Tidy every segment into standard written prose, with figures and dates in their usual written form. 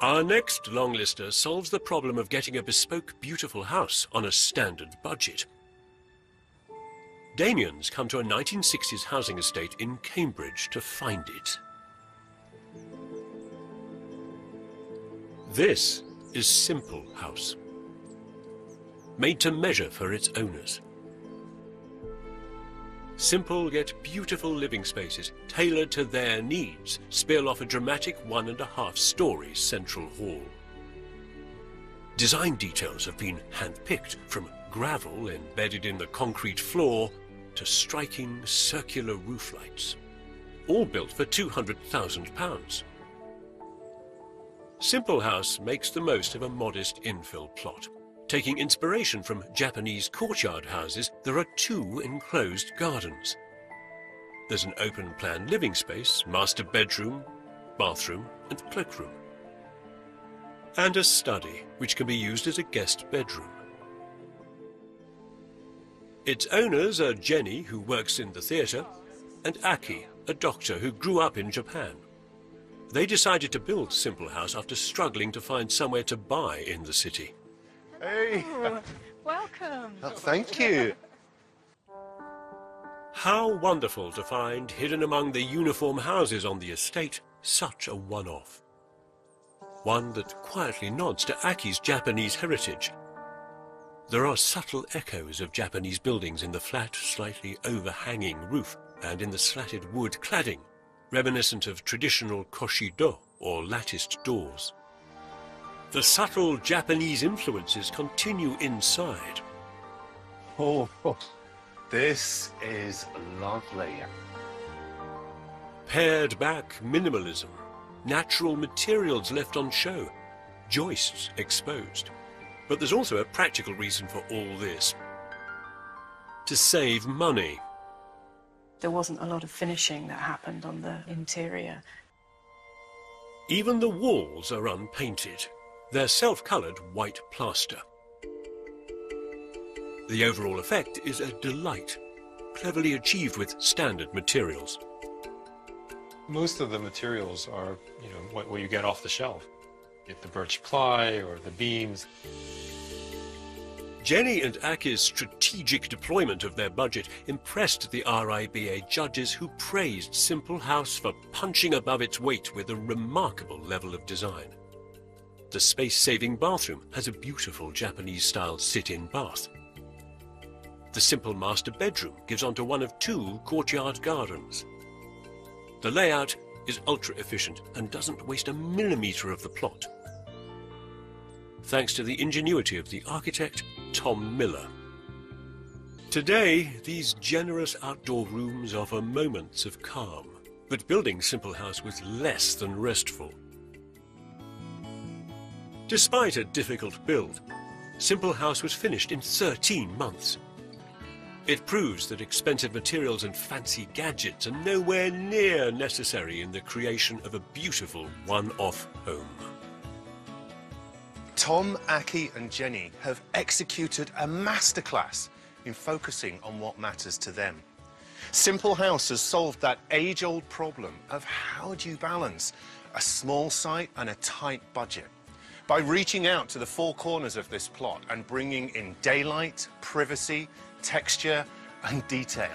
Our next longlister solves the problem of getting a bespoke, beautiful house on a standard budget. Damien's come to a 1960s housing estate in Cambridge to find it. This is Simple House, made to measure for its owners. Simple yet beautiful living spaces, tailored to their needs, spill off a dramatic 1.5-story central hall. Design details have been hand-picked, from gravel embedded in the concrete floor to striking circular roof lights, all built for £200,000. Simple House makes the most of a modest infill plot. Taking inspiration from Japanese courtyard houses, there are 2 enclosed gardens. There's an open-plan living space, master bedroom, bathroom and cloakroom. And a study, which can be used as a guest bedroom. Its owners are Jenny, who works in the theatre, and Aki, a doctor who grew up in Japan. They decided to build Simple House after struggling to find somewhere to buy in the city. Hey! Oh, welcome! Oh, thank you! How wonderful to find, hidden among the uniform houses on the estate, such a one-off. One that quietly nods to Aki's Japanese heritage. There are subtle echoes of Japanese buildings in the flat, slightly overhanging roof and in the slatted wood cladding, reminiscent of traditional koshido or latticed doors. The subtle Japanese influences continue inside. Oh, this is lovely. Pared back minimalism, natural materials left on show, joists exposed. But there's also a practical reason for all this. To save money. There wasn't a lot of finishing that happened on the interior. Even the walls are unpainted. They're self-coloured white plaster. The overall effect is a delight, cleverly achieved with standard materials. Most of the materials are, what you get off the shelf. Get the birch ply or the beams. Jenny and Aki's strategic deployment of their budget impressed the RIBA judges, who praised Simple House for punching above its weight with a remarkable level of design. The space-saving bathroom has a beautiful Japanese-style sit-in bath. The simple master bedroom gives onto one of 2 courtyard gardens. The layout is ultra-efficient and doesn't waste a millimetre of the plot, thanks to the ingenuity of the architect Tom Miller. Today, these generous outdoor rooms offer moments of calm, but building Simple House was less than restful. Despite a difficult build, Simple House was finished in 13 months. It proves that expensive materials and fancy gadgets are nowhere near necessary in the creation of a beautiful one-off home. Tom, Aki and Jenny have executed a masterclass in focusing on what matters to them. Simple House has solved that age-old problem of how do you balance a small site and a tight budget by reaching out to the 4 corners of this plot and bringing in daylight, privacy, texture and detail.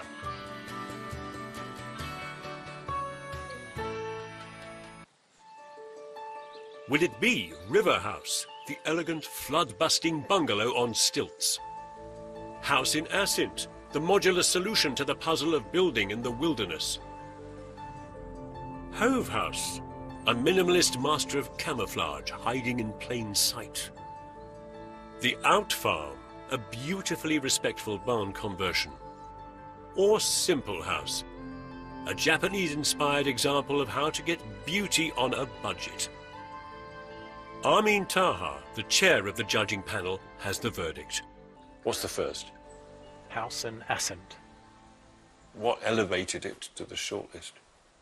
Will it be River House, the elegant flood-busting bungalow on stilts? House in Assynt, the modular solution to the puzzle of building in the wilderness? Hove House, a minimalist master of camouflage hiding in plain sight? The Out Farm, a beautifully respectful barn conversion? Or Simple House, a Japanese-inspired example of how to get beauty on a budget? Armin Taha, the chair of the judging panel, has the verdict. What's the first? House in Assynt. What elevated it to the shortlist?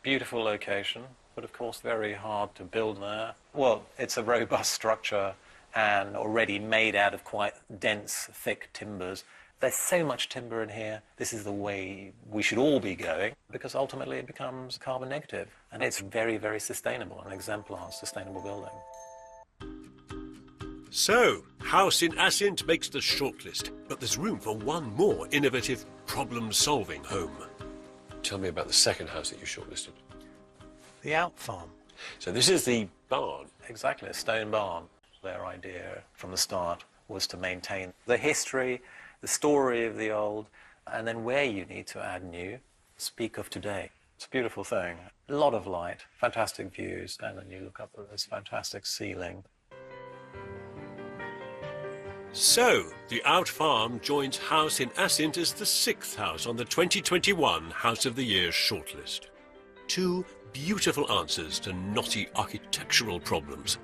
Beautiful location, but of course very hard to build there. Well, it's a robust structure and already made out of quite dense, thick timbers. There's so much timber in here. This is the way we should all be going, because ultimately it becomes carbon negative. And it's very, very sustainable, an exemplar sustainable building. So, House in Assynt makes the shortlist, but there's room for one more innovative problem-solving home. Tell me about the second house that you shortlisted. The Out Farm. So this is the barn. Exactly, a stone barn. Their idea from the start was to maintain the history, the story of the old, and then where you need to add new, speak of today. It's a beautiful thing. A lot of light, fantastic views, and then you look up at this fantastic ceiling. So, the Out Farm joins House in Assynt as the 6th house on the 2021 House of the Year shortlist. 2 beautiful answers to knotty architectural problems.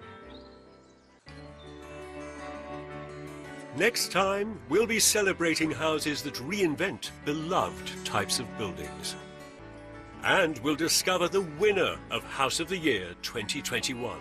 Next time, we'll be celebrating houses that reinvent beloved types of buildings. And we'll discover the winner of House of the Year 2021.